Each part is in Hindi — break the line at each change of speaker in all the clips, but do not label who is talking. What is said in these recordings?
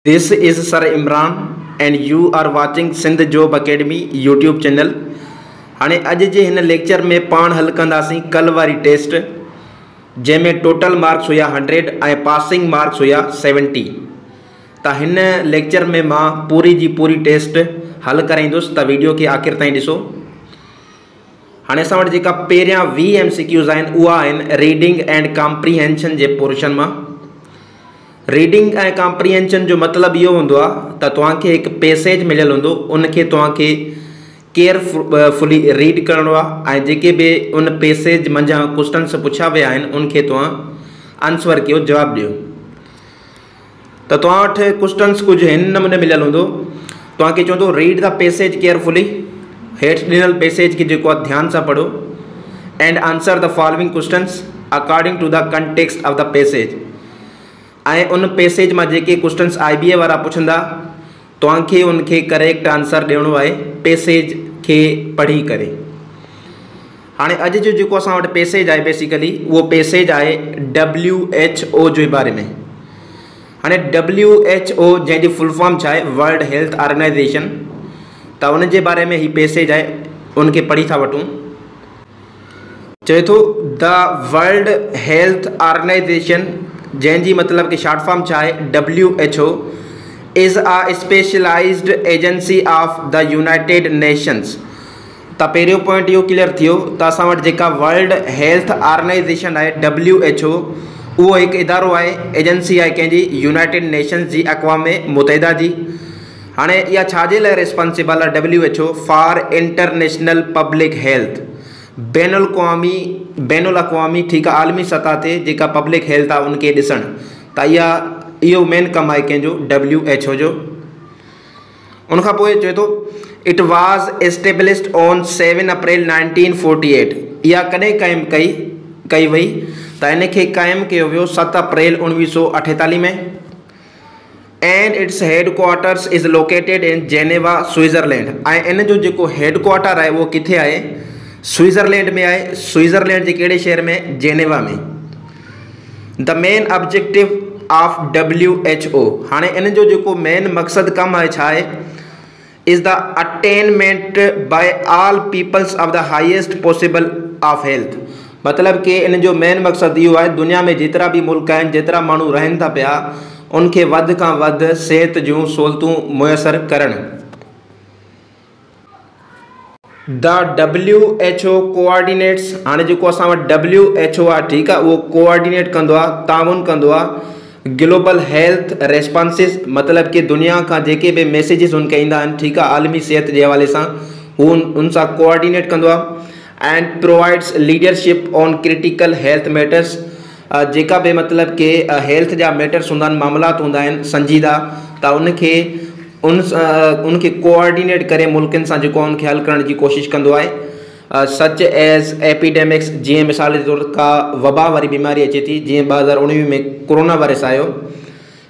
This is Sir Imran and you are watching Sindh Job Academy YouTube channel। हाँ अज जे हिन लेक्चर में पाण हल कंदासीं कल वारी टेस्ट जैमें टोटल मार्क्स हुआ 100 ऐं पासिंग मार्क्स हुआ 70। त हिन लेक्चर में मां पूरी जी पूरी टेस्ट हल कराईंदुसि, त वीडियो के आखिर ताईं ॾिसो। हाँ असां वटि जेका पहिरियां 20 MCQs आहिनि उहा आहिनि reading and comprehension J portion मां। रीडिंग एंड कॉम्प्रीहेंशन जो मतलब यो होंदो आहे त तव्हांखे हिकु पैसेज मिलियल हूंदो, उनखे तव्हांखे केयरफुली रीड करणो आहे ऐं जेके बि उन पैसेज मंझां क्वेश्चन्स पुछा विया आहिनि उनखे तव्हां आंसर कयो, जवाब ॾियो। त तव्हां वटि क्वेश्चन्स कुझु हिन नमूने मिलियल हूंदो, तव्हांखे चवंदो रीड द पैसेज केयरफुली, हेठि ॾिनल पैसेज खे जेको आहे ध्यान सां पढ़ो and answer the following questions according to the context of the passage. ऐं उन पैसेज में जेके क्वेश्चन्स IBA वारा पुछंदा तव्हांखे उनखे करेक्ट आंसर ॾियणो आहे पैसेज के पढ़ी करे। हाँ अज जो जेको असां वटि पैसेज आहे बेसिकली वो पैसेज आहे WHO जे बारे में। हाँ WHO जैसी फुल फॉर्म छा आहे, वर्ल्ड हेल्थ ऑर्गेनाइजेशन। त उन जे बारे में ही पैसेज आहे, उनके पढ़ी था वठूं। चए थो द वर्ल्ड हेल्थ ऑर्गेनाइजेशन जैसी मतलब कि शॉर्ट फॉर्म छा आहे WHO is a specialised agency of the United Nations. त पहिरियों पॉइंट यो क्लियर थियो त असां वटि जेका वर्ल्ड हेल्थ ऑर्गेनाइजेशन आहे WHO उहो हिकु इदारो आहे, एजेंसी आहे कंहिंजी यूनाइटेड नेशंस जी, अक़वाम मुतहिदा जी। हाणे इहा छाजे लाइ रिस्पॉन्सिबल आहे WHO for international public health, बैनुल अक़वामी ठीक है आलमी सतह ते जेका पब्लिक हेल्थ आहे उनके ॾिसण। त इहो मेन कमु आहे कंहिंजो WHO जो। उनखां पोइ चए थो इट वाज़ एस्टेब्लिश्ड ऑन 7 अप्रैल 1948। इहा कॾहिं क़ाइमु कई वई त इनखे क़ाइमु कयो वियो 7 अप्रैल 1948 में। And its head quarters is located in Geneva Switzerland. ऐं इन जो जेको हेड क्वार्टर आहे उहो किथे आहे, स्विट्ज़रलैंड में आहे। स्विट्ज़रलैंड के कहिड़े शहर में, जेनेवा में। The main objective of WHO, हाँ इन जो जेको मेन मकसद कम है छा है, is the attainment by all peoples of the highest possible of health. मतलब कि इन जो मेन मकसद यो है दुनिया में जेतरा भी मुल्क हैं, जेतरा मानू रहन था पिया, उनके वध का वध सेहत जूं सहूलतूं मुयसर करण। द WHO कोऑर्डिनेट्स, हाँ जो असां वटि WHO आहे ठीक है, वो कोऑर्डिनेट कंदो आहे, ताउन कंदो आहे ग्लोबल हेल्थ रेस्पॉन्सिस। मतलब कि दुनिया का जेके भी मैसेजेस उनके ईंदा आहिनि ठीक है आलमी सेहत के हवाले से उन सां कोऑर्डिनेट कंदो आहे। And provides leadership on critical health matters. जेका भी मतलब कि हेल्थ जा मैटर्स हूंदा आहिनि, मामलात हूंदा आहिनि संजीदा, त उनके कोऑर्डिनेट करे मुल्कनि सां जेको उनके हल करण की कोशिश कंदो आहे। सच एज़ एपिडेमिक्स, जीअं मिसाल के तौर का वबा वारी बीमारी अचे थी, जीअं 2019 में कोरोना वायरस आयो।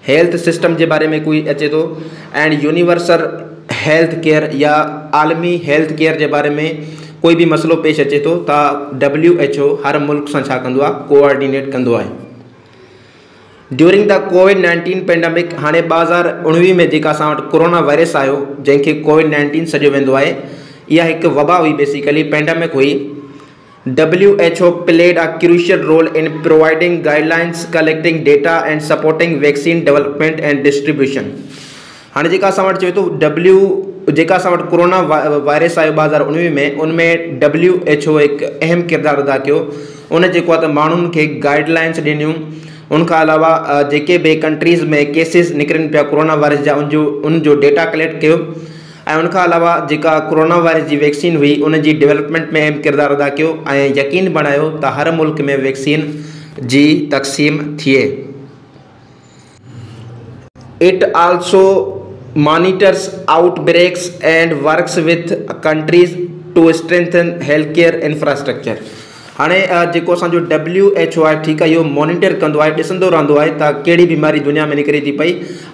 हेल्थ सिस्टम के बारे में कोई अचे तो, एंड यूनिवर्सल हेल्थ केयर या आलमी हेल्थ केयर के बारे में कोई भी मसलो पेश अचे तो WHO हर मुल्क सां छा कंदो आहे, कोऑर्डिनेट कंदो आहे। ड्यूरिंग द COVID-19 पेंडेमिक, हाँ 2019 में जेका असां वटि कोरोना वायरस आयो जैसे COVID-19 सॼो वेंदो आहे, यह एक वबा हुई, बेसिकली पेंडेमिक हुई। WHO played a crucial role in providing guidelines, collecting data and supporting vaccine development and distribution. हाँ जेका असां वटि चए तो जेका असां वटि कोरोना वायरस आयो 2019 में, उनमें WHO एक अहम किरदार अदा कियो। उन जेको आहे त माण्हुनि खे गाइडलाइंस ॾिनियूं। उनखां अलावा जेके भी कंट्रीज़ में केसिस निकिरनि पिया कोरोना वायरस जा उनजो डेटा कलेक्ट कयो। ऐं उनखां अलावा जेका कोरोना वायरस जी वैक्सीन हुई उन जी डेवलपमेंट में अहम किरदार अदा कियो ऐं यकीन बणायो त हर मुल्क में वैक्सीन जी तक़सीम थिए। It also monitors outbreaks and works with countries to strengthen health care infrastructure. हाँ जो असो WHO है ठीक है, यो मॉनिटर कंदो आहे, ॾिसंदो रहंदो आहे त कहिड़ी बीमारी दुनिया में निकिरे थी पई,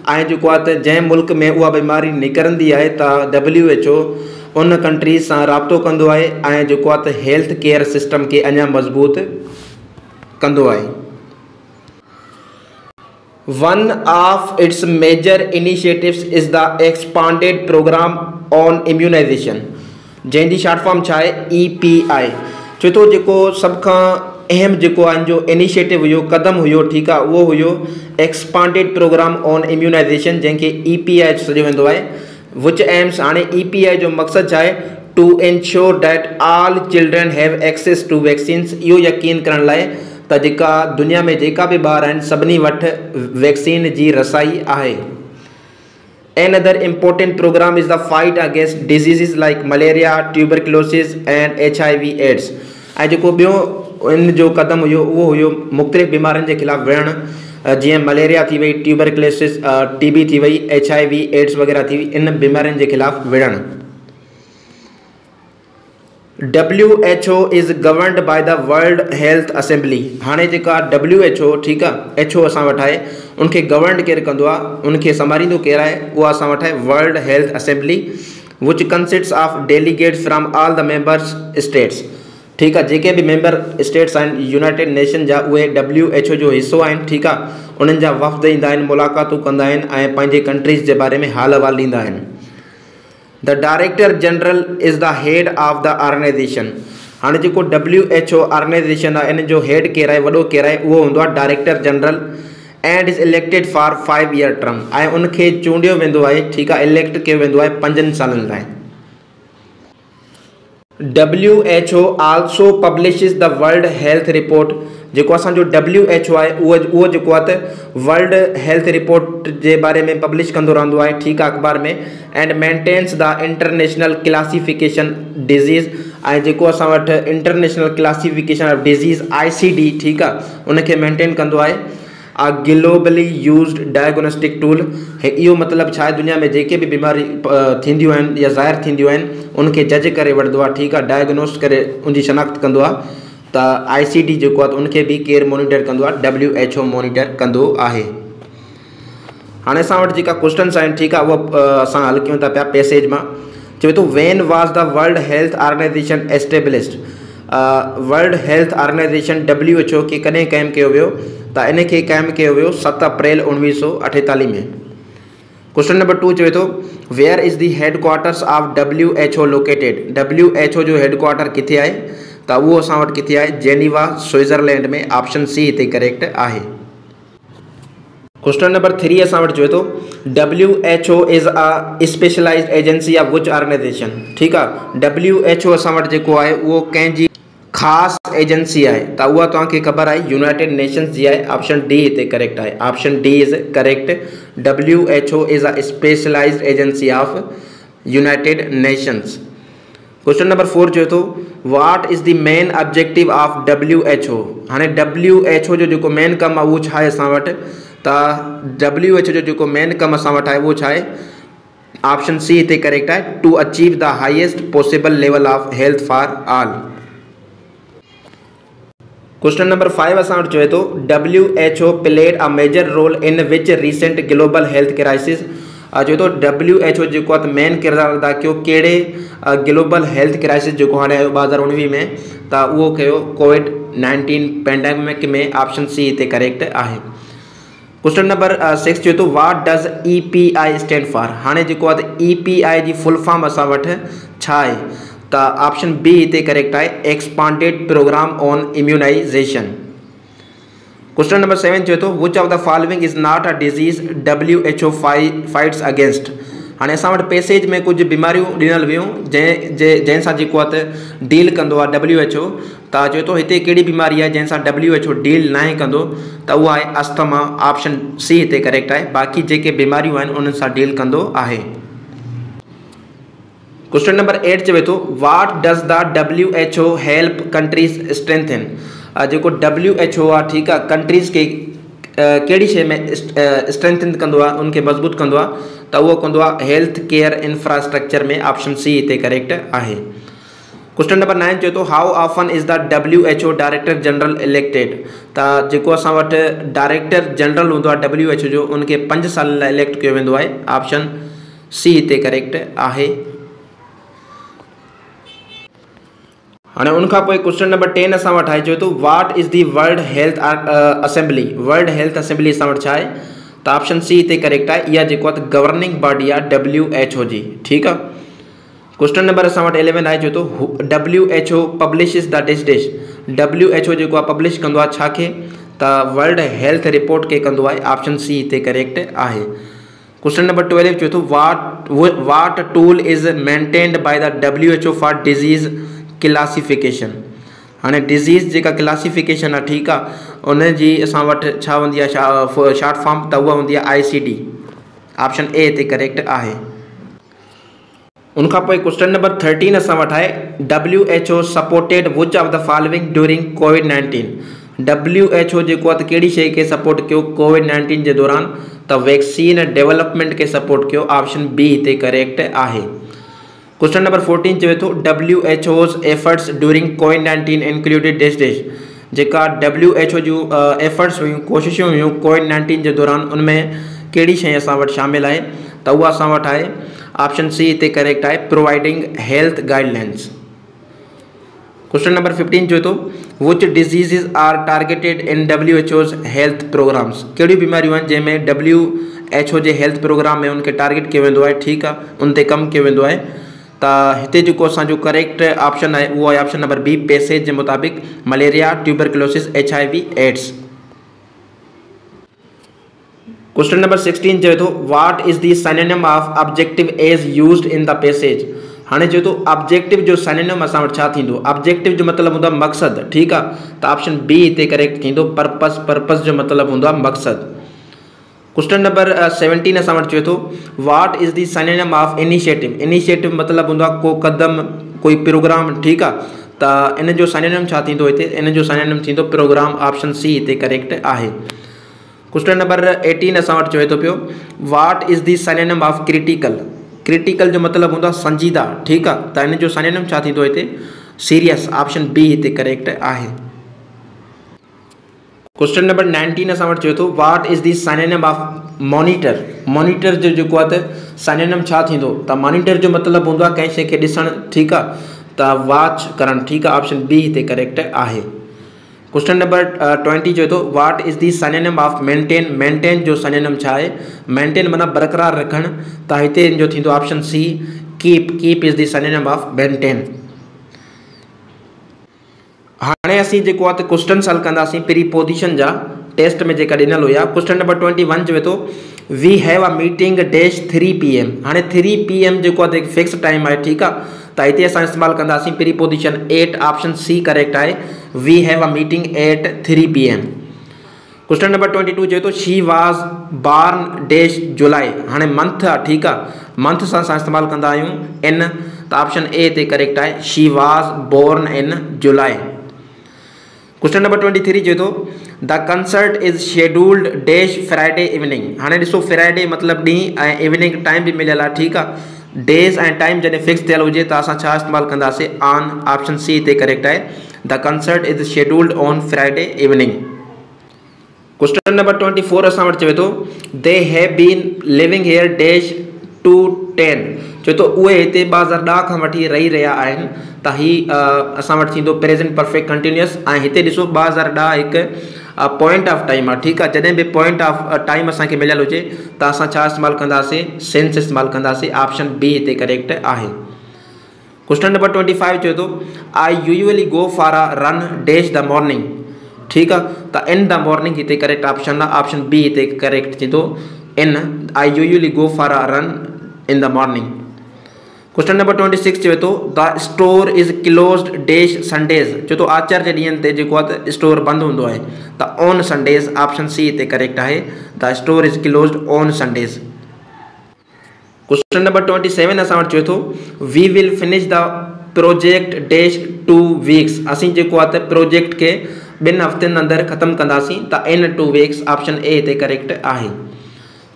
ऐं जेको आहे त जंहिं मुल्क में उहा बीमारी निकिरंदी आहे त WHO उन कंट्रीज़ सां राब्तो कंदो आहे ऐं जेको आहे त हेल्थ केयर सिस्टम के अञा मज़बूत कंदो आहे। One of its major initiatives is the expanded program on immunization, जंहिंजी शॉर्ट फॉर्म छा आहे EPI। चवे थो जेको सभ खां अहम जेको आहे जो इनिशिएटिव हुयो, कदम हुयो, ठीकु आहे, उहो हुयो एक्सपांडेड प्रोग्राम ऑन इम्यूनाइज़ेशन, जंहिंखे EPI सॾियो वेंदो आहे। विच एम्स हाणे EPI जो मक़सदु छा आहे, to ensure that all children have access to vaccines, इहो यकीन करण लाइ त जेका दुनिया में जेका बि ॿार आहिनि सभिनी वटि वैक्सीन जी रसाई आहे। Another important program is the fight against diseases like malaria, tuberculosis and HIV/AIDS। ऐं जेको ॿियो इन जो क़दम हुयो उहो हुयो मुख़्तलिफ़ बीमारियुनि जे ख़िलाफ़ु विढ़णु, जीअं मलेरिया थी वई, ट्यूबरक्लोसिस, TB थी वई, HIV/AIDS वग़ैरह थी वई, इन बीमारियुनि जे ख़िलाफ़ु विढ़णु। WHO is governed by the World Health Assembly। हाणे जेका WHO, ठीकु आहे, HO असां वटि आहे, उनखे गवर्न केरु कंदो आहे, उनखे संभालींदो केरु आहे, उहा असां वटि आहे world health assembly, which consists of delegates from all the members states. ठीकु आहे, जेके बि मेंबर स्टेट्स आहिनि यूनाइटेड नेशन जा, उहे WHO जो हिसो आहिनि। ठीकु आहे, उन्हनि जा वफ़द ईंदा आहिनि, मुलाक़ातूं कंदा आहिनि ऐं पंहिंजे कंट्रीज़ जे बारे में हाल अहिवाल ॾींदा आहिनि। The director general is the head of the organisation. हाणे जेको WHO ऑर्गेनाइजेशन आहे, इन जो हेड केरु आहे, वॾो केरु आहे, उहो हूंदो आहे director general, and is elected for 5 year term, ऐं उनखे चूंडियो वेंदो आहे, ठीकु आहे, इलेक्ट कयो वेंदो आहे 5 सालनि लाइ। WHO also publishes the world health report. जेको असांजो WHO आहे उहो जेको आहे त वर्ल्ड हेल्थ रिपोर्ट जे बारे में पब्लिश कंदो रहंदो आहे, ठीकु आहे, अख़बार में, and maintains the international classification diseases, ऐं जेको असां वटि international classification of diseases ICD, ठीकु आहे, उनखे मेंटेन कंदो आहे। आ ग्लोबली यूज़्ड डायग्नोस्टिक टूल, इहो मतिलबु छा आहे, दुनिया में जेके बि बीमारी थींदियूं आहिनि या ज़ाहिर थींदियूं आहिनि उनखे जज करे वठंदो आहे, ठीकु आहे, डायग्नोस करे उनजी शनाख़्त कंदो आहे। त ICD जेको आहे उनखे बि केरु मॉनिटर कंदो आहे, WHO मॉनिटर कंदो आहे। हाणे असां वटि जेका क्वेश्चन्स आहिनि, ठीकु आहे, उहा असां हल कयूं था पिया पैसेज मां। चवे थो when was the world health organization established. World health organization WHO खे कॾहिं क़ाइमु कयो वियो, त इनखे क़ाइमु कयो वियो 7 अप्रैल 1948 में। क्वेश्चन नंबर 2 चवे थो where is the headquarters of WHO located. WHO जो हेड क्वार्टर किथे आहे, त उहो असां वटि किथे आहे, जेनीवा, स्विट्ज़रलैंड में। ऑप्शन सी हिते करेक्ट आहे। क्वेश्चन नंबर 3 असां वटि चवे थो WHO is a specialised agency of which organization. ठीकु आहे, WHO असां वटि जेको आहे उहो कंहिंजी ख़ासि एजेंसी आहे, त उहा तव्हांखे ख़बर आहे यूनाइटेड नेशंस जी आहे। ऑप्शन डी हिते करेक्ट आहे। Option D is correct. WHO is a specialised agency of United Nations. Question number 4 चवे थो what is the main objective of WHO। हाणे WHO जो जेको मेन कमु आहे उहो छा आहे असां वटि, त WHO जो जेको मेन कमु असां वटि आहे उहो छा आहे, ऑप्शन सी हिते करेक्ट आहे, to achieve the highest possible level of health for all. Question number 5 असां वटि चवे थो WHO played a major role in which recent global health crisis. चवे थो WHO जेको आहे त मेन किरदारु अदा कयो कहिड़े ग्लोबल हेल्थ क्राइसिस जेको हाणे आयो 2019 में, त उहो कयो COVID-19 पेंडेमिक में। ऑप्शन सी हिते करेक्ट आहे। क्वेश्चन नंबर 6 चवे थो what does EPI stand for. हाणे जेको आहे त EPI जी फुल फॉर्म असां वटि छा आहे, त ऑप्शन बी हिते करेक्ट आहे, expanded programme on immunization. Question number 7 चवे थो which of the following is not a disease WHO fights against. हाणे असां वटि पैसेज में कुझु बीमारियूं ॾिनल हुयूं जंहिंसां जेको आहे त डील कंदो आहे WHO, त चवे थो हिते कहिड़ी बीमारी आहे जंहिंसां WHO डील नाहे कंदो, त उहा आहे अस्थमा। ऑप्शन सी हिते करेक्ट आहे। बाक़ी जेके बीमारियूं आहिनि उन्हनि सां डील कंदो आहे। क्वेश्चन नंबर 8 चवे थो what does the WHO help countries strengthen. जेको WHO आहे, ठीकु आहे, कंट्रीज़ खे कहिड़ी शइ में स्ट्रेंथन कंदो आहे, उनखे मज़बूत कंदो आहे, त उहो कंदो आहे हेल्थ केयर इंफ्रास्ट्रक्चर में। ऑप्शन सी हिते करेक्ट आहे। क्वेश्चन नंबर 9 चवे थो how often is the WHO director general elected. त जेको असां वटि डायरेक्टर जनरल हूंदो आहे WHO जो, उनखे 5 साल लाइ इलेक्ट कयो वेंदो आहे। ऑप्शन सी हिते करेक्ट आहे। हाँ उनका क्वेश्चन नंबर 10 असां वटि आहे, चवे थो what is the world health assembly. World health assembly असां वटि छा आहे, त ऑप्शन सी हिते करेक्ट आहे। इहा जेको आहे गवर्निंग बॉडी आहे WHO जी, ठीकु आहे। क्वेश्चन नंबर असां वटि 11 आहे, चवे थो WHO publishes the dish dish. WHO जेको आहे पब्लिश कंदो आहे छा खे, त वर्ल्ड हेल्थ रिपोर्ट खे कंदो आहे। ऑप्शन सी हिते करेक्ट आहे। क्वेश्चन नंबर 12 चवे थो what tool is maintained by the WHO for disease classification. हाँ डिज़ीज़ जेका क्लासिफिकेशन आहे, ठीकु आहे, उन जी असां वटि छा हूंदी आहे, शॉर्ट फॉर्म, त उहा हूंदी आहे ICD। ऑप्शन ए हिते करेक्ट आहे। उनखां पोइ क्वेश्चन नंबर 13 असां वटि आहे WHO supported which of the following during COVID-19। WHO जेको आहे त कहिड़ी शइ खे सपोर्ट कयो COVID-19 जे दौरान, त वैक्सीन डेवलपमेंट खे सपोर्ट कयो। ऑप्शन बी हिते करेक्ट आहे। क्वेश्चन नंबर 14 चवे थो WHO's efforts during COVID-19 included dish dish. जेका WHO जूं एफर्ट्स हुयूं, कोशिशूं हुयूं COVID-19 जे दौरान, उनमें कहिड़ी शइ असां वटि शामिल आहे, त उहा असां वटि आहे। ऑप्शन सी हिते करेक्ट आहे, providing health guidelines. Question number 15 चवे थो which diseases are targeted in WHO's health programs. कहिड़ियूं बीमारियूं आहिनि जंहिंमें WHO जे हेल्थ प्रोग्राम में उनखे टारगेट कयो वेंदो आहे, ठीकु आहे, उन ते कमु कयो वेंदो आहे। त हिते जेको असांजो करेक्ट ऑप्शन आहे उहो आहे ऑप्शन नंबर बी, पैसेज जे मुताबिक़ malaria, tuberculosis, HIV AIDS. Question number 16 चवे थो what is the synonym of objective as used in the passage. हाँ चवे थो ऑब्जेक्टिव जो सिनोनिम असां वटि छा थींदो। ऑब्जेक्टिव जो मतिलबु हूंदो आहे मक़सदु, ठीकु आहे, त ऑप्शन बी हिते करेक्ट थींदो, पर्पस। पर्पस जो मतिलबु हूंदो आहे मक़सदु। क्वेश्चन नंबर 17 असां वटि चवे थो what is the synonym of initiative. Initiative मतिलबु हूंदो आहे को क़दम, कोई प्रोग्राम, ठीकु आहे, त इन जो सिनोनिम छा थींदो हिते, इन जो सिनोनिम थींदो प्रोग्राम। ऑप्शन सी हिते करेक्ट आहे। क्वेश्चन नंबर 18 असां वटि चवे थो पियो वाट is the synonym of critical. Critical जो मतिलबु हूंदो आहे संजीदा, ठीकु आहे, त इन जो सिनोनिम छा थींदो हिते, सीरियस। ऑप्शन बी हिते करेक्ट आहे। क्वेश्चन नंबर 19 असां वटि चवे थो what is the synonym of monitor. Monitor जो जेको आहे त सिनोनिम छा थींदो, त मॉनिटर जो मतिलबु हूंदो आहे कंहिं शइ खे ॾिसणु, ठीकु आहे, त वॉच करणु, ठीकु आहे। ऑप्शन बी हिते करेक्ट आहे। क्वेश्चन नंबर 20 चवे थो what is the synonym of maintain. Maintain जो सिनोनिम छा आहे, मेंटेन माना बरक़रार रखणु, त हिते जो थींदो option C, keep. Keep is the synonym of maintain. हाणे असीं जेको आहे त क्वेश्चन्स हल कंदासीं प्रीपोजिशन जा, टेस्ट में जेका ॾिनल हुया। क्वेश्चन नंबर 21 चवे थो we have a meeting dash 3 PM। हाणे 3 PM जेको आहे त फिक्स टाइम आहे, ठीकु आहे, त हिते असां इस्तेमालु कंदासीं प्रीपोजिशन 8। ऑप्शन सी करेक्ट आहे, we have a meeting at 3 PM। Question number 22 चवे थो she was born dash July. हाणे मंथ आहे, ठीकु आहे, मंथ सां असां इस्तेमालु कंदा आहियूं इन, त ऑप्शन ए हिते करेक्ट आहे, she was born in July. Question number 23 चवे थो the concert is scheduled dash Friday evening. हाणे ॾिसो फ्राइडे मतिलबु ॾींहुं ऐं इवनिंग टाइम बि मिलियल आहे, ठीकु आहे। डेज़ ऐं टाइम जॾहिं फिक्स थियल हुजे त असां छा इस्तेमालु कंदासीं, ऑन। ऑप्शन सी हिते करेक्ट आहे, the concert is scheduled on Friday evening. Question number 24 असां वटि चवे थो they have been living here dash to 10। चवे थो उहे हिते 2010 खां वठी रही रहिया आहिनि, त हीउ असां वटि थींदो प्रेज़ेंट परफेक्ट कंटिन्यूअस। ऐं हिते ॾिसो 2010 हिकु पॉइंट ऑफ टाइम आहे, ठीकु आहे। जॾहिं बि पॉइंट ऑफ टाइम असांखे मिलियल हुजे त असां छा इस्तेमालु कंदासीं, सेंस इस्तेमालु कंदासीं। ऑप्शन बी हिते करेक्ट आहे। क्वेश्चन नंबर 25 चवे थो I usually go for a run dash the morning, ठीकु आहे, त इन द मॉर्निंग हिते करेक्ट ऑप्शन आहे। ऑप्शन बी हिते करेक्ट थींदो, in. I usually go for a run in the morning. Question number 26 चवे थो the store is closed dash Sundays. चवे थो आचार जे ॾींहंनि ते जेको आहे त स्टोर बंदि हूंदो आहे, त ऑन संडेज़। ऑप्शन सी हिते करेक्ट आहे, the store is closed on Sundays. Question number 27 असां वटि चवे थो we will finish the project dash 2 weeks. असीं जेको आहे त प्रोजेक्ट खे 2 हफ़्तनि अंदरि ख़तमु कंदासीं, त इन 2 वीक्स। ऑप्शन ए हिते करेक्ट आहे।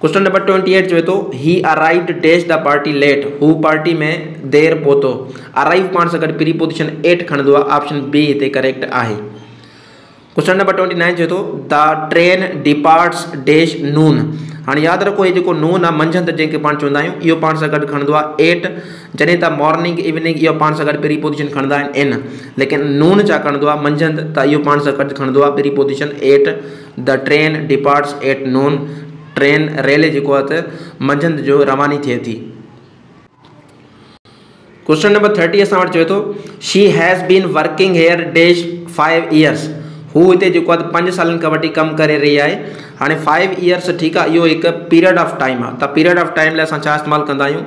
क्वेश्चन नंबर 28 चवे थो he arrived dash the party late. हू पार्टी में देर पहुतो। अराइव पाण सां गॾु प्रीपोजिशन 8 खणंदो आहे। ऑप्शन बी हिते करेक्ट आहे। क्वेश्चन नंबर 29 चवे थो द ट्रेन डिपार्ट्स डैश नून। हाणे यादि रखो ये जेको नून आहे मंझंदि जंहिंखे पाण चवंदा आहियूं इहो पाण सां गॾु खणंदो आहे 8, जॾहिं त मॉर्निंग इवनिंग इहो पाण सां गॾु पहिरीं पोजीशन खणंदा आहिनि इन, लेकिन नून छा खणंदो आहे मंझंदि, त इहो पाण सां गॾु खणंदो आहे पहिरीं position 8। The train departs at noon, train rail जेको आहे त मंझंदि जो रवानी थिए थी। क्वेश्चन नंबर 30 असां वटि चवे थो she has been working here dash 5 years, हू हिते जेको आहे 5 सालनि खां वठी कमु करे रही आहे। हाणे 5 years ठीकु आहे, इहो हिकु पीरियड ऑफ टाइम आहे, त पीरियड ऑफ टाइम लाइ असां छा इस्तेमालु कंदा आहियूं,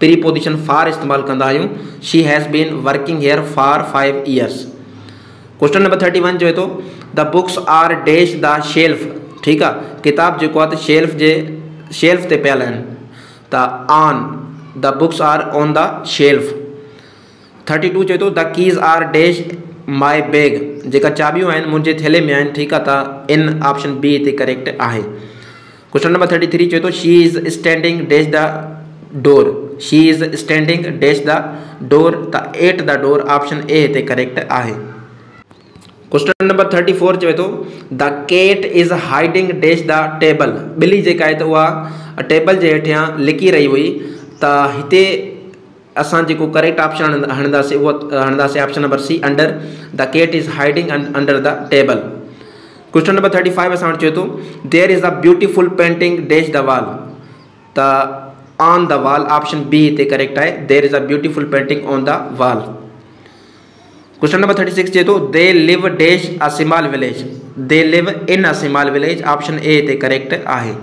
पहिरीं पोजीशन फॉर इस्तेमालु कंदा आहियूं। She has been working here for 5 years। Question number 31 चवे थो the books are dash the shelf, ठीकु आहे, किताब जेको आहे त शेल्फ ते पियल आहिनि, त on the books are on the shelf. 32 चवे थो the keys are dash my bag, जेका चाबियूं आहिनि मुंहिंजे थैले में आहिनि, ठीकु आहे, त इन ऑप्शन बी हिते करेक्ट आहे। क्वेश्चन नंबर 33 चवे थो she is standing dash the door, she is standing dash the door, त at the door option A हिते करेक्ट आहे। क्वेश्चन नंबर 34 चवे थो the cat is hiding dash the table, ॿिली जेका आहे त उहा टेबल जे हेठियां लिकी रही हुई, त हिते असां जेको करेक्ट ऑप्शन हणंदासीं उहो हणंदासीं option number C, under the cat is hiding under the table. Question number 35 असां वटि चवे थो there is a beautiful painting dash the wall, त on the wall option B हिते करेक्ट आहे, there is a beautiful painting on the wall. Question number 36 चवे थो they live dash a small village, they live in a small village, option A हिते करेक्ट आहे।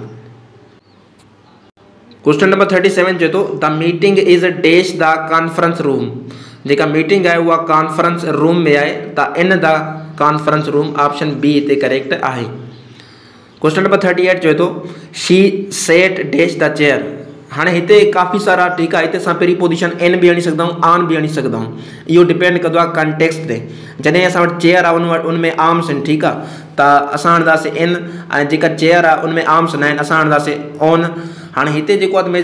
क्वेश्चन नंबर 37 चवे थो the meeting is dash the conference room, जेका मीटिंग आहे उहा कॉन्फ्रेंस रूम में आहे, त in the conference room, option B हिते करेक्ट आहे। क्वेश्चन नंबर 38 चवे थो she sat dash the chair, हाणे हिते काफ़ी सारा, ठीकु आहे, हिते असां पहिरीं पोजीशन एन बि हणी सघंदा आहियूं, आन बि हणी सघंदा आहियूं, इहो डिपेंड कंदो आहे कॉन्टेक्स्ट ते। जॾहिं असां वटि चेयर आहे उन में आर्म्स आहिनि, ठीकु आहे, त असां हणंदासीं इन, ऐं जेका चेयर आहे उन में आर्म्स न आहिनि, असां हणंदासीं ऑन। हाणे हिते जेको आहे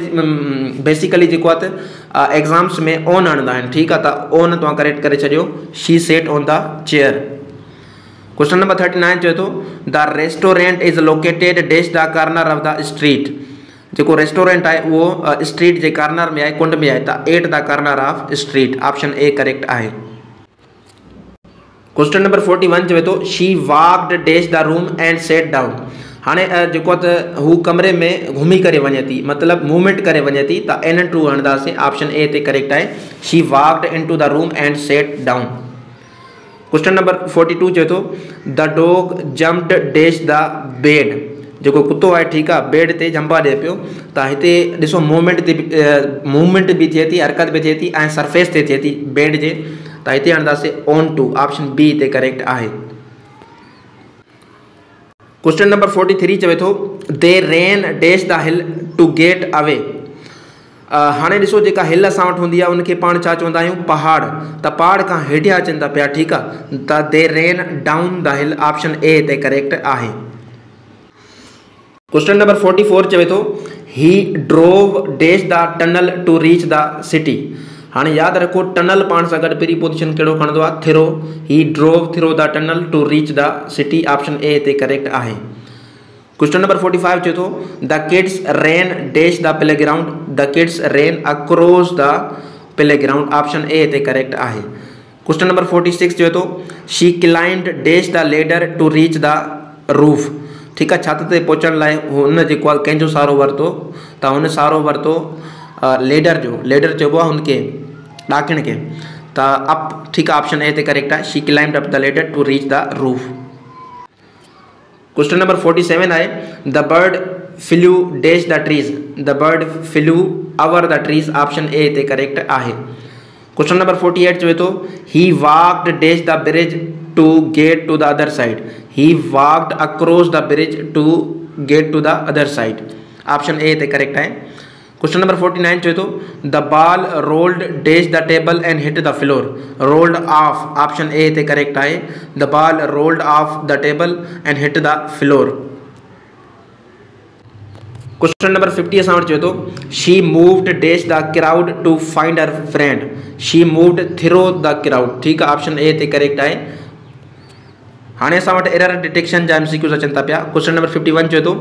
बेसिकली जेको आहे त एग्ज़ाम्स में ऑन हणंदा आहिनि, ठीकु आहे, त ऑन तव्हां करेक्ट करे छॾियो, she said on the chair. Question number 39 चवे थो the restaurant is located dash the corner of the street, जेको रेस्टोरेंट आहे उहो स्ट्रीट जे कार्नर में आहे, कुंड में आहे, त at the corner of street, option A correct आहे। क्वेश्चन नंबर 41 चवे थो she walked dash the room and sat down, हाणे जेको आहे त हू कमरे में घुमी करे वञे थी, मतिलबु मूवमेंट करे वञे थी, त एन टू हणंदासीं, ऑप्शन ए हिते करेक्ट आहे, she walked into the room and sat down. Question number 42 चवे थो the dog jumped dash the bed, जेको कुतो आहे, ठीकु आहे, बेड ते जंपा ॾिए पियो, त हिते ॾिसो मूवमेंट बि थिए थी, हरकत बि थिए थी, ऐं सरफेस ते थिए थी बेड जे, त हिते हणंदासीं ऑन टू, ऑप्शन बी हिते करेक्ट आहे। क्वेश्चन नंबर 43 चवे थो they ran dash the hill to get away, हाणे ॾिसो जेका हिल असां वटि हूंदी आहे उनखे पाण छा चवंदा आहियूं, पहाड़, त पहाड़ खां हेठियां अचनि था पिया, ठीकु आहे, त they ran down the hill, option A हिते करेक्ट आहे। क्वेश्चन नंबर 44 चवे थो he drove dash the tunnel to reach the city, हाणे यादि रखो टनल पाण सां गॾु पहिरीं पोजीशन कहिड़ो खणंदो आहे, थिरो, he drove through the tunnel to reach the city, option A हिते करेक्ट आहे। क्वेश्चन नंबर 45 चवे थो the kids ran dash the playground, the kids ran across the playground, option A हिते करेक्ट आहे। क्वेश्चन नंबर 46 चवे थो she climbed dash the ladder to reach the roof, ठीकु आहे, छत ते पहुचण लाइ हुन जेको आहे कंहिंजो सहारो वरितो, त हुन सहारो वरितो लेडर जो, लेडर चइबो आहे हुनखे ॾाकिण खे, त अप, ठीकु आहे, ऑप्शन ए हिते करेक्ट आहे, she climbed up the ladder to reach the roof. Question number 47 आहे the bird flew dash the trees, the bird flew over the trees, option A हिते करेक्ट आहे। क्वेश्चन नंबर 48 चवे थो he walked dash the bridge to get to the other side, he walked across the bridge to get to the other side, option A हिते करेक्ट आहे। क्वेश्चन नंबर 49 चवे थो the ball rolled dash the table and hit the floor, rolled off, option A हिते करेक्ट आहे, the ball rolled off the table and hit the floor. Question number 50 असां वटि चवे थो she moved dash the crowd to find her friend, she moved through the crowd, ठीकु आहे, ऑप्शन ए हिते करेक्ट आहे। हाणे असां वटि एरर डिटेक्शन जा MCQs अचनि था पिया। क्वेश्चन नंबर 51 चए थो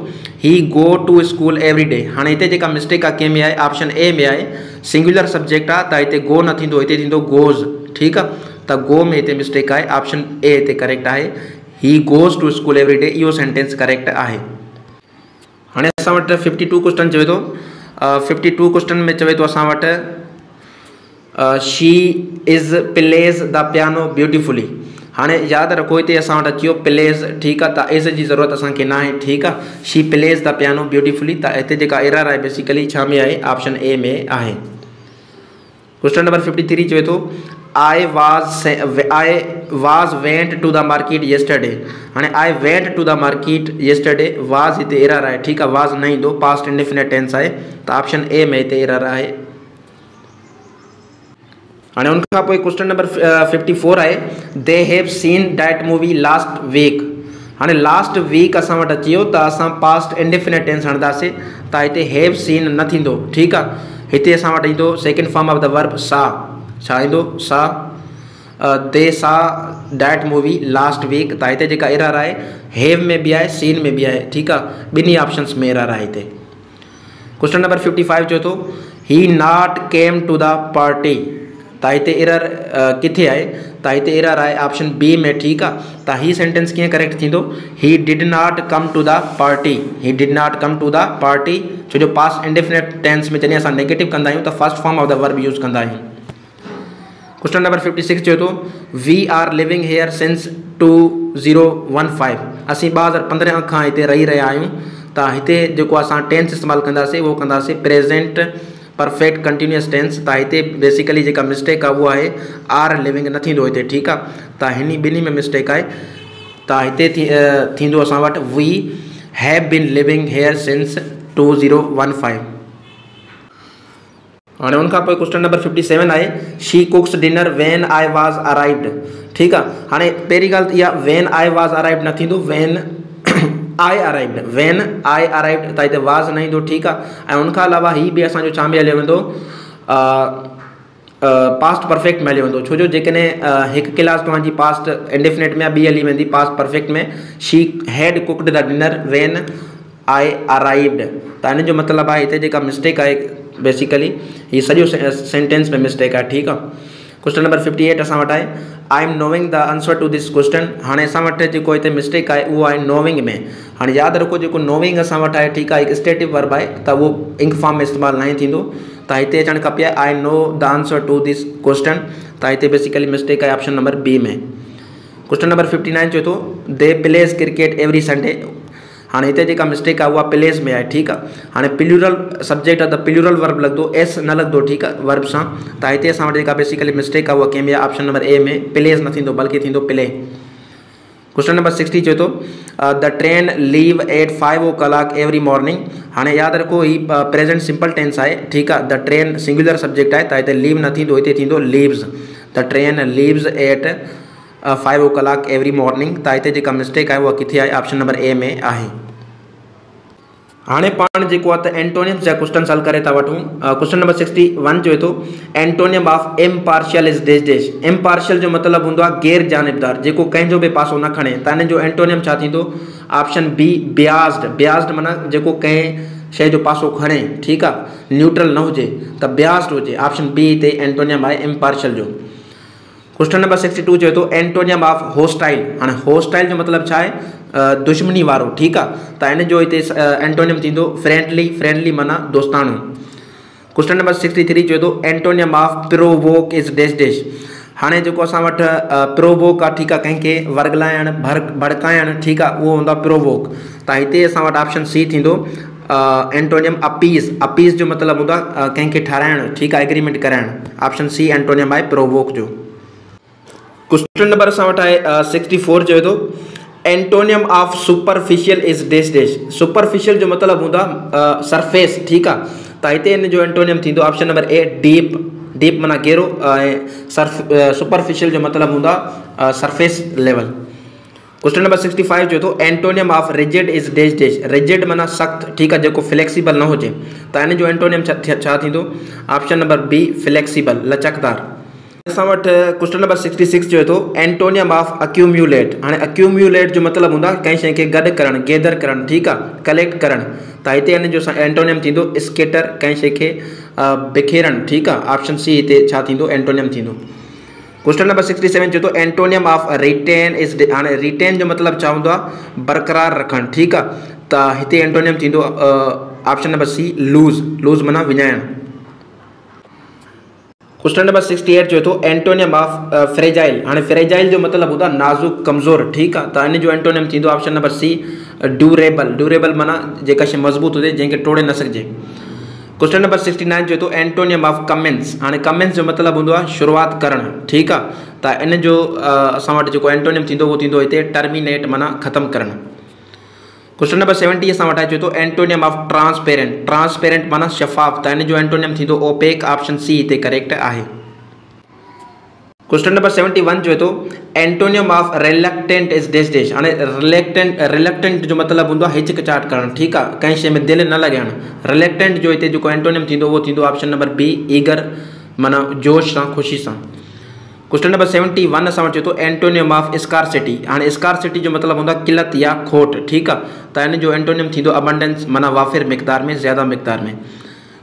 he go to school every day. हाणे हिते जेका मिस्टेक आहे कंहिं में आहे, ऑप्शन ए में आहे, सिंगुलर सब्जेक्ट आहे त हिते गो न थींदो, हिते थींदो गोज़। ठीकु आहे, त गो में हिते मिस्टेक आहे, ऑप्शन ए हिते करेक्ट आहे, he goes to school every day, इहो सेंटेंस करेक्ट आहे। हाणे असां वटि 52 क्वेश्चन चवे थो, 52 क्वेश्चन में चवे थो असां वटि she is plays the piano beautifully. हाणे यादि रखो हिते असां वटि अची वियो प्लेज, ठीकु आहे, त इज़ जी ज़रूरत असांखे न आहे। ठीकु आहे, she plays the piano beautifully, त हिते जेका एरर आहे बेसिकली छा में आहे, ऑप्शन ए में आहे। क्वेश्चन नंबर 53 चवे थो I was went to the market yesterday। हाणे I went to the market yesterday, was हिते एरर आहे। ठीकु आहे, was न ईंदो, पास्ट इंडेफिनिट टेंस आहे, त ऑप्शन ए में हिते एरर आहे। हाणे उनखां पोइ क्वेश्चन नंबर 54 आहे they have seen that movie last week. हाणे लास्ट वीक असां वटि अची वियो, त असां पास्ट इंडेफिनिट टेंस हणंदासीं, त हिते हैव सीन न थींदो। ठीकु आहे, हिते असां वटि ईंदो second form of the verb सा, छा ईंदो, सा, दे सा दैट मूवी लास्ट वीक, त हिते जेका एरर आहे हैव में बि आहे, सीन में बि आहे। ठीकु आहे, ॿिन्ही ऑप्शन्स में एरर आहे हिते। क्वेश्चन नंबर 55 चए थो he not came to the party, त हिते एरर किथे आहे, त हिते एरर आहे ऑप्शन बी में। ठीकु आहे, त ही सेंटेंस कीअं करेक्ट थींदो, he did not come to the party, he did not come to the party, छो जो पास्ट इंडेफिनिट टेंस में जॾहिं असां नेगेटिव कंदा आहियूं त first form of the verb use कंदा आहियूं। क्वेश्चन नंबर 56 चए थो we are living here since 2015। असीं 2015 खां हिते रही रहिया आहियूं, त हिते जेको असां टेंस इस्तेमालु कंदासीं उहो कंदासीं प्रेजेंट परफेक्ट कंटिन्यूअस टेंस, त हिते बेसिकली जेका मिस्टेक आहे उहा आहे आर लिविंग न थींदो हिते। ठीकु आहे, त हिन ॿिन्ही में मिस्टेक आहे, त हिते थींदो असां वटि we have been living here since 2015। हाणे उनखां पोइ क्वेश्चन नंबर 57 आहे she cooks dinner when I was arrived. ठीकु आहे, हाणे पहिरीं ॻाल्हि इहा व्हेन आई वाज़ अराइव्ड न थींदो, when I arrived, when I arrived, त हिते वाज़ न ईंदो। ठीकु आहे, ऐं उनखां अलावा हीअ बि असांजो छा में हलियो वेंदो, पास्ट परफेक्ट में हलियो वेंदो, छो जो जेकॾहिं हिकु क्लास तव्हांजी पास्ट इंडेफिनिट में ॿी हली वेंदी पास्ट परफेक्ट में, she had cooked the dinner when I arrived, त हिन जो मतिलबु आहे हिते जेका मिस्टेक आहे बेसिकली हीअ सॼो सेंटेंस में मिस्टेक आहे। ठीकु आहे, क्वेश्चन नंबर 58 असां वटि आहे I am knowing the answer to this question. हाणे असां वटि जेको हिते मिस्टेक आहे उहो आहे नोविंग में। हाणे यादि रखो जेको नोविंग असां वटि आहे, ठीकु आहे, हिकु स्टेटिव वर्ब आहे, त उहो इंक फॉर्म में इस्तेमालु न थींदो, त हिते अचणु खपे I know the answer to this question, त हिते बेसिकली मिस्टेक आहे ऑप्शन नंबर बी में। क्वेश्चन नंबर 59 चए थो they plays cricket every Sunday. हाणे हिते जेका मिस्टेक आहे उहा प्लेस में आहे। ठीकु आहे, हाणे प्लूरल सब्जेक्ट आहे त प्लूरल वर्ब लॻंदो, एस न लॻंदो। ठीकु आहे, वर्ब सां, त हिते असां वटि जेका बेसिकली मिस्टेक आहे उहा कंहिं में आहे, ऑप्शन नंबर ए में, प्लेस न थींदो बल्कि थींदो प्ले। क्वेश्चन नंबर 60 चए थो the train leave at 5 o'clock every morning. हाणे यादि रखो ही प्रेजेंट सिंपल टेंस आहे। ठीकु आहे, द ट्रेन सिंगुलर सब्जेक्ट आहे, त हिते लीव न थींदो, हिते थींदो leaves, the train leaves eight 5 o'clock every morning, त हिते जेका मिस्टेक आहे उहा किथे आहे, ऑप्शन नंबर ए में आहे। हाणे पाण जेको आहे त एंटोनियम्स जा क्वेश्चन हल करे था वठूं। क्वेश्चन नंबर 61 चए थो antonym of impartial is dash dash. Impartial जो मतिलबु हूंदो आहे गैर जानिबदार, जेको कंहिंजो बि पासो न खणे, त हिन जो एंटोनियम छा थींदो, ऑप्शन बी बियास्ड। बियास्ड माना जेको कंहिं शइ जो पासो खणे, ठीकु आहे, न्यूट्रल न हुजे, त बियास्ड हुजे, ऑप्शन बी हिते एंटोनियम आहे इम्पार्शियल जो। क्वेश्चन नंबर 62 चए थो एंटोनियम ऑफ होस्टाइल। हाणे होस्टाइल जो मतिलबु छा आहे, दुश्मनी वारो। ठीकु आहे, त हिन जो हिते एंटोनियम थींदो फ्रेंडली। फ्रेंडली माना दोस्ताणो। क्वेश्चन नंबर 63 चए थो antonym of provoke is dash dash. हाणे जेको असां वटि प्रोवोक आहे, ठीकु आहे, कंहिंखे वर्गलाइणु भड़काइणु, ठीकु आहे, उहो हूंदो आहे प्रोवोक, त हिते असां वटि ऑप्शन सी थींदो एंटोनियम अपीज़। अपीज़ जो मतिलबु हूंदो आहे कंहिंखे ठाराइणु, ठीकु आहे, एग्रीमेंट कराइणु, ऑप्शन सी एंटोनियम आहे प्रोवोक जो। क्वेश्चन नंबर असां वटि आहे 64 चए थो antonym of superficial is dash dash. Superficial जो मतिलबु हूंदो आहे सरफेस। ठीकु आहे, त हिते हिन जो एंटोनियम थींदो option number a deep. Deep माना गहरो, ऐं सुपरफिशियल जो मतिलबु हूंदो आहे सरफेस लेवल। क्वेश्चन नंबर 65 चए थो antonym of rigid is dash dash. Rigid माना सख़्तु, ठीकु आहे, जेको फ्लैक्सीबल न हुजे, त हिन जो एंटोनियम छा थींदो, ऑप्शन नंबर बी फ्लैक्सीबल, लचकदार। असां वटि क्वेश्चन नंबर 66 जो तो एंटोनियम ऑफ अक्यूम्यूलेट। हाँ अक्यूम्यूलेट जो मतलब होंगे कई शइ के गड करण, गैदर करण, ठीक है, कलेक्ट करण। तो इतने इन जो एंटोनियम थींदो स्केटर, कई शइ के बिखेरण, ठीक है। ऑप्शन सी इतने छा थींदो एंटोनियम थींदो। क्वेश्चन नंबर 67 जो तो एंटोनियम ऑफ रिटेन इज, हाँ रिटेन जो मतलब छा हूंदो आहे बरकरार रखण, ठीक है। तो इतने एंटोनियम थींदो option number C loose, loose माना विञाइण। क्वेश्चन नंबर 68 जो तो एंटोनियम ऑफ फ्रेजाइल। हाँ फ्रेजाइल जो मतलब होता नाजुक, कमज़ोर, ठीक है। तो इन जो एंटोनियम थींदो option number C durable. Durable माना जेका शइ मजबूत हुजे, जंहिंखे तोड़े न सघिजे। क्वेश्चन नंबर 69 जो तो एंटोनियम ऑफ कमेंस। हाँ कमेंस जो मतलब होंदो आहे शुरुआत करण, ठीक है। तो इन जो असां वटि जेको एंटोनियम थींदो उहो थींदो हिते टर्मिनेट माना ख़त्म करण। क्वेश्चन नंबर 70 असां वटि अचे तो एंटोनियम ऑफ ट्रांसपेरेंट। ट्रांसपेरेंट माना शफ़ाफ़। तो इन जो एंटोनियम थींदो ओपेक। ऑप्शन सी हिते करेक्ट आहे। क्वेश्चन नंबर 71 जो तो antonym of reluctant is dash dash. हाँ रिलक्टेंट जो मतलब होंदो आहे हिचकिचाहट करण, ठीक है, कंहिं शइ में दिलि न लॻाइण। रिलक्टेंट जो हिते जेको एंटोनियम थींदो उहो थींदो ऑप्शन नंबर बी ईगर, माना जोश सां, ख़ुशी सां। क्वेश्चन नंबर 71 असां वटि तो एंटोनियम ऑफ स्कारसिटी। हाँ स्कारसिटी जो मतलब होंदा किल्लत या खोट, ठीक है। तो इन जो एंटोनियम थींदो अबंडेंस, माना वाफिर मिक़दार में, ज़्यादा मिक़दार में।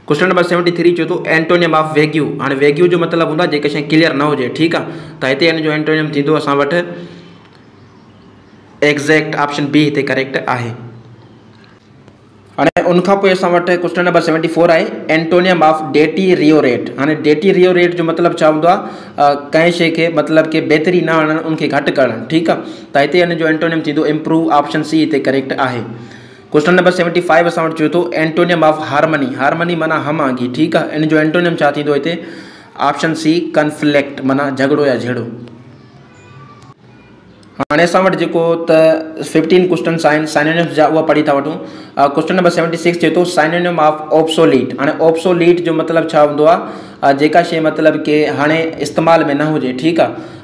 क्वेश्चन नंबर 73 जो तो एंटोनियम ऑफ वेग्यू। हाँ वेग्यू जो मतलब होंदा जेके शइ क्लियर न हुजे, ठीक है। तो हिते इन जो एंटोनियम थींदो असां वटि एग्जैक्ट। ऑप्शन बी हिते करेक्ट आहे। हाँ उनखां पोइ असां वटि क्वेश्चन नंबर 74 आहे एंटोनियम ऑफ डेटीरियोरेट। हाँ डेटीरियोरेट जो मतलब छा हूंदो आहे कंहिं शइ खे मतलब के बेहतरी न आणणु, उनखे घटि करणु, ठीक आहे। तो हिते इन जो एंटोनियम थींदो इम्प्रूव। ऑप्शन सी हिते करेक्ट आहे। क्वेश्चन नंबर 75 असां वटि जो तो एंटोनियम ऑफ हारमनी। हारमनी माना हमआंगी, ठीक है। इन जो एंटोनियम छा थींदो हिते ऑप्शन सी कन्फ्लिक्ट, माना झगड़ो या झेड़ो। हाँ असां वटि जेको त 15 क्वेश्चन्स आहिनि साइनोनिम्स जा, उहा पढ़ी था वठूं। क्वेश्चन नंबर 76 चए थो साइनोनिम ऑफ ऑब्सोलीट। हाँ ऑब्सोलीट जो मतलब छा हूंदो आहे जेका शइ मतलब के हाणे इस्तेमाल में न हुजे, ठीक आहे।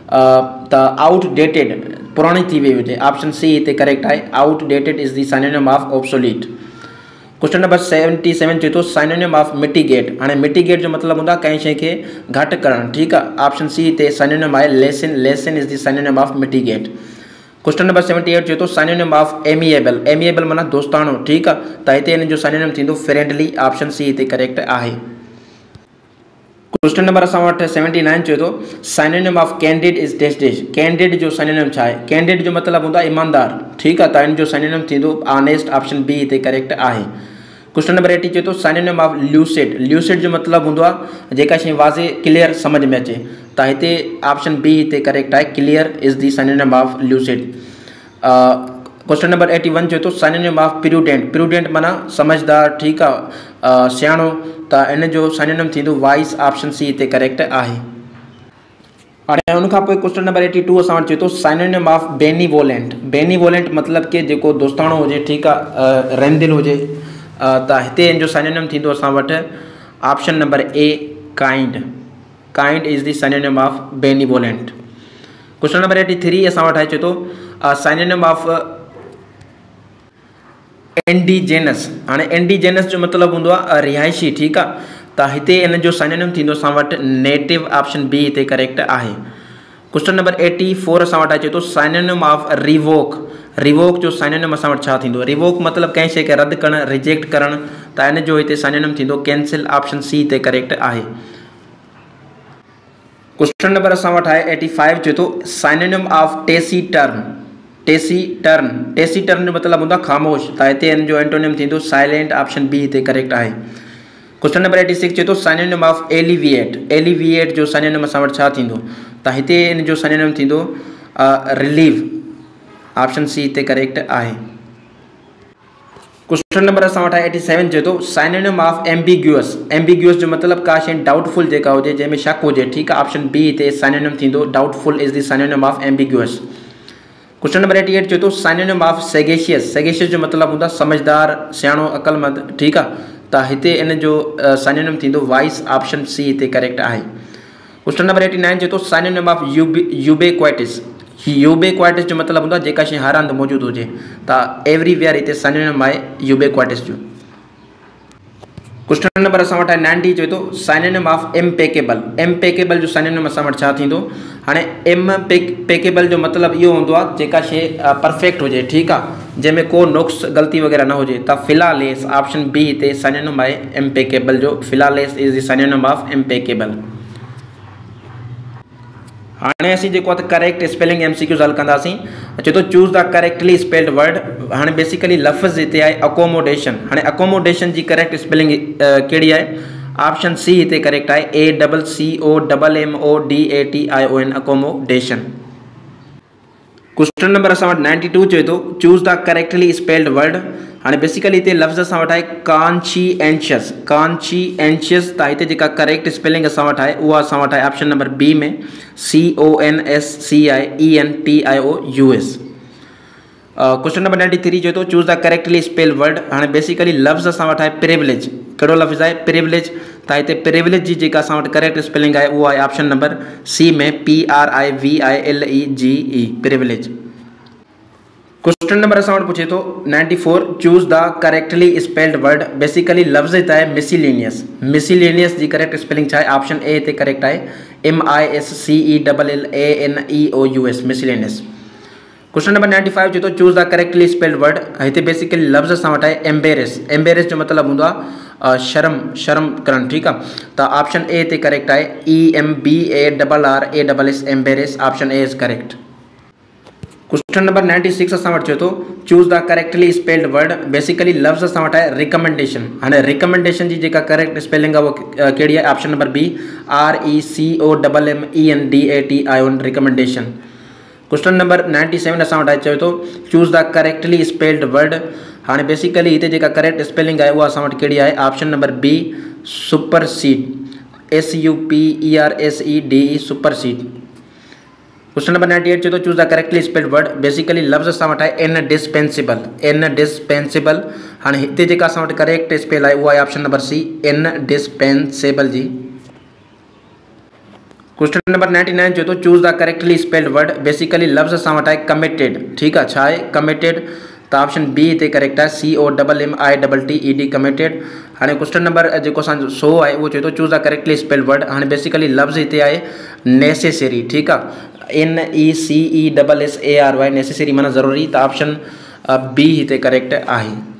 त आउटडेटेड, पुराणी थी वई हुजे। ऑप्शन सी हिते करेक्ट आहे। Outdated is the synonym of obsolete. Question number 77 चए थो साइनोनिम ऑफ मिटिगेट। हाँ मिटिगेट जो मतलब होंदा कंहिं शइ खे घटि करणु, ठीक आहे। ऑप्शन सी हिते साइनोनिम आहे lesson. Lesson is the synonym of mitigate. Question number 78 चए थो साइनोनिम ऑफ एमिएबल। एमिएबल माना दोस्ताणो, ठीक आहे। तो हिते इन जो साइनोनिम थींदो फ्रेंडली। ऑप्शन सी हिते करेक्ट आहे। क्वेश्चन नंबर असां वटि 79 चए थो synonym of candid is dash dash. Candid जो साइनोनिम छा आहे? कैंडिड जो मतलब होंदा ईमानदार, ठीक आहे। तो इन जो साइनोनिम थींदो ऑनेस्ट। ऑप्शन बी हिते करेक्ट आहे। क्वेश्चन नंबर 80 चए थो साइनोनिम ऑफ ल्यूसिड। ल्यूसिड जो मतलब होंदो आहे जेका शइ वाज़े क्लियर समझ में अचे। तो हिते ऑप्शन बी हिते करेक्ट आहे। Clear is the synonym of lucid. Question number 81 चए थो साइनोनिम ऑफ प्रूडेंट। प्रूडेंट माना समझदार, ठीक आहे, सियाणो। तो इन जो साइनोनिम थींदो वाइस। ऑप्शन सी हिते करेक्ट आहे। हाणे उनखां पोइ क्वेश्चन नंबर 82 असां वटि चए थो साइनोनिम ऑफ बेनीवोलेंट। बेनीवोलेंट मतलब के जेको दोस्ताणो हुजे, ठीक आहे, रहमदिल हुजे। तो हिते इन जो साइनोनिम थींदो असां वटि option number A kind. Kind is the synonym of benevolent. Question number 83 असां वटि चए थो साइनोनिम ऑफ इंडिजेनस। हाँ इंडिजेनस जो मतलब होंदो आहे रिहायशी, ठीक आहे। तो हिते इन जो साइनोनिम थींदो असां वटि नेटिव। ऑप्शन बी हिते करेक्ट आहे। क्वेश्चन नंबर 84 असां वटि अचे थो साइनोनिम ऑफ रिवोक। रिवोक जो साइनोनिम असां वटि छा थींदो? रिवोक मतलब कंहिं शइ खे रद्द करणु, रिजेक्ट करणु। तो इन जो हिते साइनोनिम थींदो कैंसिल। ऑप्शन सी हिते करेक्ट आहे। क्वेश्चन नंबर असां वटि आहे 85 चए थो साइनोनिम ऑफ टेसीटर्न। टेसीटर्न, टेसीटर्न जो मतलब होंदा खामोश। तो हिते इन जो एंटोनिम थींदो साइलेंट। ऑप्शन बी हिते करेक्ट आहे। क्वेश्चन नंबर 86 चए थो साइनोनिम ऑफ एलिविएट। एलिविएट जो साइनोनिम असां वटि छा थींदो? तो हिते इन जो साइनोनिम थींदो रिलीव। ऑप्शन सी हिते करेक्ट आहे। क्वेश्चन नंबर असां वटि 87 चए थो साइनोनिम ऑफ एम्बिग्यूअस। एम्बिग्यूअस जो मतलब का शइ डाउटफुल जेका हुजे, जंहिंमें शक हुजे, ठीक आहे। ऑप्शन बी हिते साइनोनिम थींदो doubtful is the synonym of ambiguous. Question number 88 चए थो साइनोनिम ऑफ सेगेशियस। सेगेशियस जो मतलब होंदा समझदार, सियाणो, अकलमंद, ठीक आहे। तो हिते इन जो साइनोनिम थींदो वाइस। ऑप्शन सी हिते करेक्ट आहे। क्वेश्चन नंबर 89 चए थो साइनोनिम ऑफ यूबेक्वाइटिस। यूबेक्वाइटिस जो मतलब होंदा जेका शइ हर हंधि मौजूद हुजे। तो एवरीवेयर हिते साइनोनिम आहे यूबेक्वाइटिस जो। क्वेश्चन नंबर असां वटि आहे 90 चए थो साइनोनिम ऑफ इम्पेकेबल। इम्पेकेबल जो साइनोनिम असां वटि छा थींदो। हाणे इम्पेकेबल जो मतिलबु इहो हूंदो आहे जेका शइ परफेक्ट हुजे, ठीकु आहे, जंहिंमें को नुक्स गलती वग़ैरह न हुजे। त फिलालेस ऑप्शन बी हिते साइनोनिम आहे इम्पेकेबल जो। Flawless is the synonym of impeccable. हाँ असीं जेको आहे करेक्ट स्पेलिंग MCQs हल कंदासीं। चए थो choose the correctly spelled word. हाँ बेसिकली लफ़्ज़ हिते आहे अकोमोडेशन। हाँ अकोमोडेशन जी करेक्ट स्पेलिंग कहिड़ी आहे। ऑप्शन सी हिते करेक्ट आहे ACCOMMODATION अकोमोडेशन। क्वेश्चन नंबर असां वटि 92 चए थो choose the correctly spelled word. हाँ बेसिकली हिते लफ़्ज़ असां वटि आहे कॉन्शिएंशियस। कॉन्शिएंशियस त हिते जेका करेक्ट स्पेलिंग असां वटि आहे उहा असां वटि आहे ऑप्शन नंबर बी में CONSCIENTIOUS। क्वेश्चन नंबर 93 चए थो choose the correctly spelled word. हाँ बेसिकली लफ़्ज़ असां वटि आहे प्रिविलेज। कहिड़ो लफ़्ज़ आहे प्रिविलेज। त हिते प्रिविलेज जी जेका असां वटि करेक्ट स्पेलिंग आहे उहा आहे ऑप्शन नंबर सी में PRIVILEGE प्रिविलेज। क्वेश्चन नंबर असां वटि पुछे थो 94 choose the correctly spelled word. Basically लफ़्ज़ हिते आहे मिसलेनियस। मिसलेनियस जी करेक्ट स्पेलिंग छा आहे। ऑप्शन ए हिते करेक्ट आहे MISCELLANEOUS मिसलेनियस। क्वेश्चन नंबर 95 चए थो choose the correctly spelled word. हिते बेसिकली लफ़्ज़ असां वटि आहे एम्बेरेस। एम्बेरेस जो मतिलबु हूंदो आहे शर्म करणु, ठीकु आहे। त ऑप्शन ए हिते करेक्ट आहे EMBARRASS embarrass. Option A is correct. Question number 96 असां वटि चए थो choose the correctly spelled word. Basically लफ़्ज़ असां वटि आहे रिकमेंडेशन। हाणे रिकमेंडेशन जी जेका करेक्ट स्पेलिंग आहे उहा कहिड़ी आहे। Option number B RECOMMENDATION recommendation. Question number 97 असां वटि चए थो choose the correctly spelled word. हाँ बेसिकली हिते जेका करेक्ट स्पेलिंग आहे उहा असां वटि कहिड़ी आहे। Option number B supersede SUPERSEDE supersede. Question number 98 चए थो choose the correctly spelled word. Basically लफ़्ज़ असां वटि आहे इनडिस्पेंसिबल। इनडिस्पेंसिबल। हाणे हिते जेका असां वटि करेक्ट स्पेल आहे उहा आहे ऑप्शन नंबर सी इनडिस्पेंसेबल जी। क्वेश्चन नंबर 99 चए थो choose the correctly spelled word. Basically लफ़्ज़ असां वटि आहे कमिटेड, ठीकु आहे। छा आहे कमिटेड। त ऑप्शन बी हिते करेक्ट आहे COMMITTED कमिटेड। हाँ क्वेश्चन नंबर जेको असांजो 100 आहे उहो चए थो choose the correctly spelled word. हाँ बेसिकली लफ़्ज़ हिते आहे नेसेसरी, ठीकु आहे। NECESSARY नेसेसरी माना ज़रूरी। त ऑप्शन बी हिते करेक्ट आहे।